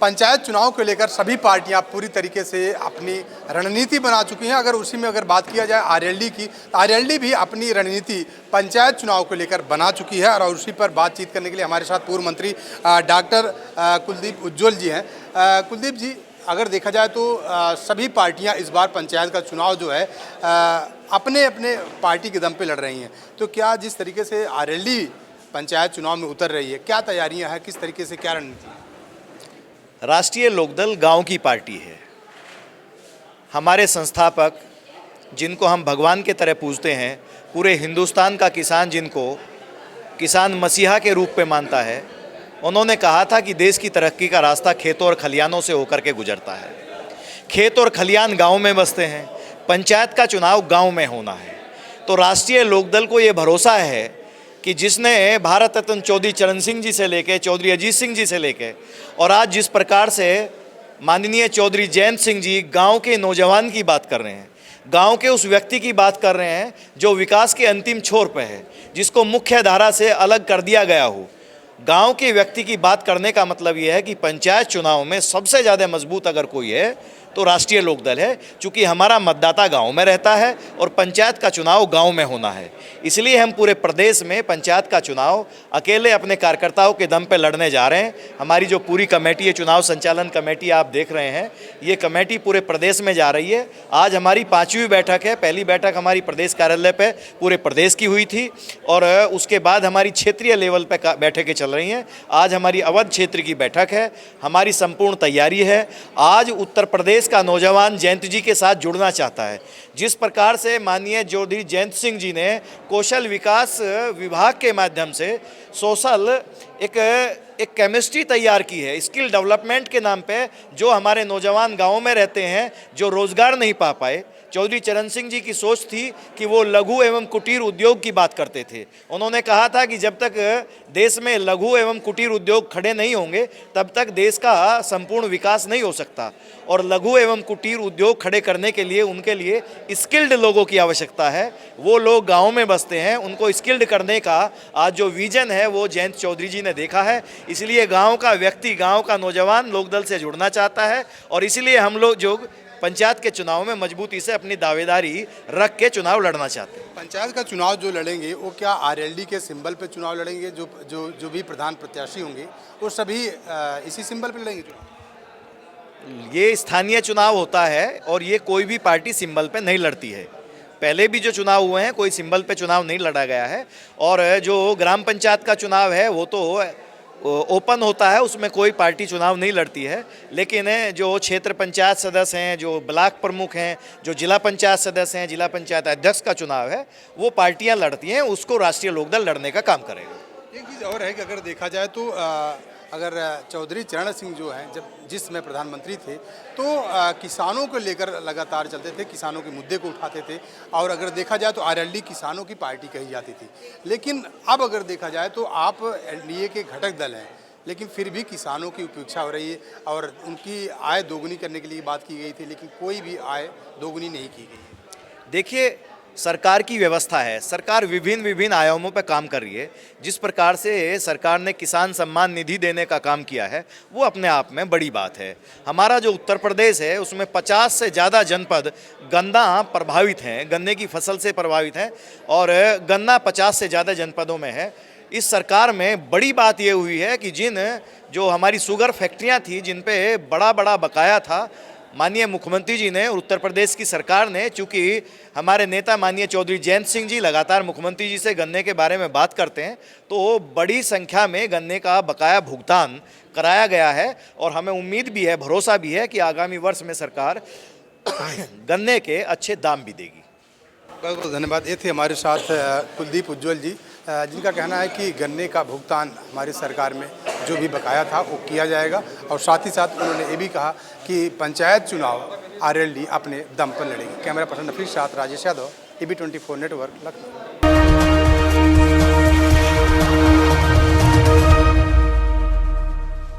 पंचायत चुनाव को लेकर सभी पार्टियां पूरी तरीके से अपनी रणनीति बना चुकी हैं। अगर उसी में अगर बात किया जाए आरएलडी की, तो आरएलडी भी अपनी रणनीति पंचायत चुनाव को लेकर बना चुकी है और उसी पर बातचीत करने के लिए हमारे साथ पूर्व मंत्री डॉक्टर कुलदीप उज्ज्वल जी हैं। कुलदीप जी, अगर देखा जाए तो सभी पार्टियां इस बार पंचायत का चुनाव जो है अपने अपने पार्टी के दम पे लड़ रही हैं, तो क्या जिस तरीके से आरएलडी पंचायत चुनाव में उतर रही है, क्या तैयारियां हैं, किस तरीके से, क्या रणनीति? राष्ट्रीय लोकदल गांव की पार्टी है। हमारे संस्थापक, जिनको हम भगवान के तरह पूजते हैं, पूरे हिंदुस्तान का किसान जिनको किसान मसीहा के रूप में मानता है, उन्होंने कहा था कि देश की तरक्की का रास्ता खेतों और खलियानों से होकर के गुजरता है। खेत और खलियान गांव में बसते हैं, पंचायत का चुनाव गांव में होना है। तो राष्ट्रीय लोकदल को ये भरोसा है कि जिसने भारत रत्न चौधरी चरण सिंह जी से लेके चौधरी अजीत सिंह जी से लेके और आज जिस प्रकार से माननीय चौधरी जयंत सिंह जी गांव के नौजवान की बात कर रहे हैं, गांव के उस व्यक्ति की बात कर रहे हैं जो विकास के अंतिम छोर पे है, जिसको मुख्य धारा से अलग कर दिया गया हो। गांव के व्यक्ति की बात करने का मतलब यह है कि पंचायत चुनाव में सबसे ज़्यादा मजबूत अगर कोई है तो राष्ट्रीय लोकदल है, क्योंकि हमारा मतदाता गांव में रहता है और पंचायत का चुनाव गांव में होना है। इसलिए हम पूरे प्रदेश में पंचायत का चुनाव अकेले अपने कार्यकर्ताओं के दम पे लड़ने जा रहे हैं। हमारी जो पूरी कमेटी है, चुनाव संचालन कमेटी आप देख रहे हैं, ये कमेटी पूरे प्रदेश में जा रही है। आज हमारी 5वीं बैठक है। पहली बैठक हमारी प्रदेश कार्यालय पर पूरे प्रदेश की हुई थी और उसके बाद हमारी क्षेत्रीय लेवल पर बैठकें चल रही हैं। आज हमारी अवध क्षेत्र की बैठक है। हमारी संपूर्ण तैयारी है। आज उत्तर प्रदेश का नौजवान जयंत जी के साथ जुड़ना चाहता है। जिस प्रकार से माननीय चौधरी जयंत सिंह जी ने कौशल विकास विभाग के माध्यम से सोशल एक केमिस्ट्री तैयार की है, स्किल डेवलपमेंट के नाम पे, जो हमारे नौजवान गांवों में रहते हैं जो रोजगार नहीं पा पाए। चौधरी चरण सिंह जी की सोच थी कि वो लघु एवं कुटीर उद्योग की बात करते थे। उन्होंने कहा था कि जब तक देश में लघु एवं कुटीर उद्योग खड़े नहीं होंगे तब तक देश का संपूर्ण विकास नहीं हो सकता। और लघु एवं कुटीर उद्योग खड़े करने के लिए उनके लिए स्किल्ड लोगों की आवश्यकता है। वो लोग गाँव में बसते हैं, उनको स्किल्ड करने का आज जो विजन है वो जयंत चौधरी जी ने देखा है। इसलिए गाँव का व्यक्ति, गाँव का नौजवान लोकदल से जुड़ना चाहता है और इसलिए हम लोग जो पंचायत के चुनाव में मजबूती से अपनी दावेदारी रख के चुनाव लड़ना चाहते हैं। पंचायत का चुनाव जो लड़ेंगे वो क्या आरएलडी के सिंबल पे चुनाव लड़ेंगे? जो भी प्रधान प्रत्याशी होंगे वो सभी इसी सिंबल पे लड़ेंगे चुनाव? ये स्थानीय चुनाव होता है और ये कोई भी पार्टी सिंबल पे नहीं लड़ती है। पहले भी जो चुनाव हुए हैं कोई सिंबल पे चुनाव नहीं लड़ा गया है। और जो ग्राम पंचायत का चुनाव है वो तो ओपन होता है, उसमें कोई पार्टी चुनाव नहीं लड़ती है। लेकिन जो क्षेत्र पंचायत सदस्य हैं, जो ब्लॉक प्रमुख हैं, जो जिला पंचायत सदस्य हैं, जिला पंचायत अध्यक्ष का चुनाव है वो पार्टियां लड़ती हैं, उसको राष्ट्रीय लोकदल लड़ने का काम करेगा। एक चीज़ और है कि अगर देखा जाए तो अगर चौधरी चरण सिंह जो हैं, जब जिसमें प्रधानमंत्री थे तो किसानों को लेकर लगातार चलते थे, किसानों के मुद्दे को उठाते थे और अगर देखा जाए तो आरएलडी किसानों की पार्टी कही जाती थी। लेकिन अब अगर देखा जाए तो आप एनडीए के घटक दल हैं, लेकिन फिर भी किसानों की उपेक्षा हो रही है और उनकी आय दोगुनी करने के लिए बात की गई थी, लेकिन कोई भी आय दोगुनी नहीं की गई है। देखिए, सरकार की व्यवस्था है, सरकार विभिन्न आयामों पर काम कर रही है। जिस प्रकार से सरकार ने किसान सम्मान निधि देने का काम किया है वो अपने आप में बड़ी बात है। हमारा जो उत्तर प्रदेश है उसमें 50 से ज़्यादा जनपद गन्ना प्रभावित हैं, गन्ने की फसल से प्रभावित हैं और गन्ना 50 से ज़्यादा जनपदों में है। इस सरकार में बड़ी बात ये हुई है कि जो हमारी शुगर फैक्ट्रियाँ थी, जिन पे बड़ा बकाया था, माननीय मुख्यमंत्री जी ने और उत्तर प्रदेश की सरकार ने, चूँकि हमारे नेता माननीय चौधरी जयंत सिंह जी लगातार मुख्यमंत्री जी से गन्ने के बारे में बात करते हैं, तो बड़ी संख्या में गन्ने का बकाया भुगतान कराया गया है और हमें उम्मीद भी है, भरोसा भी है कि आगामी वर्ष में सरकार गन्ने के अच्छे दाम भी देगी। बहुत बहुत धन्यवाद। ये थे हमारे साथ कुलदीप उज्ज्वल जी, जिनका कहना है कि गन्ने का भुगतान हमारी सरकार में जो भी बकाया था वो किया जाएगा और साथ ही साथ उन्होंने ये भी कहा कि पंचायत चुनाव आरएलडी अपने दम पर लड़ेगी। कैमरा पर्सन नफीस साथ राजेश यादव, टीवी 24 नेटवर्क, लखनऊ।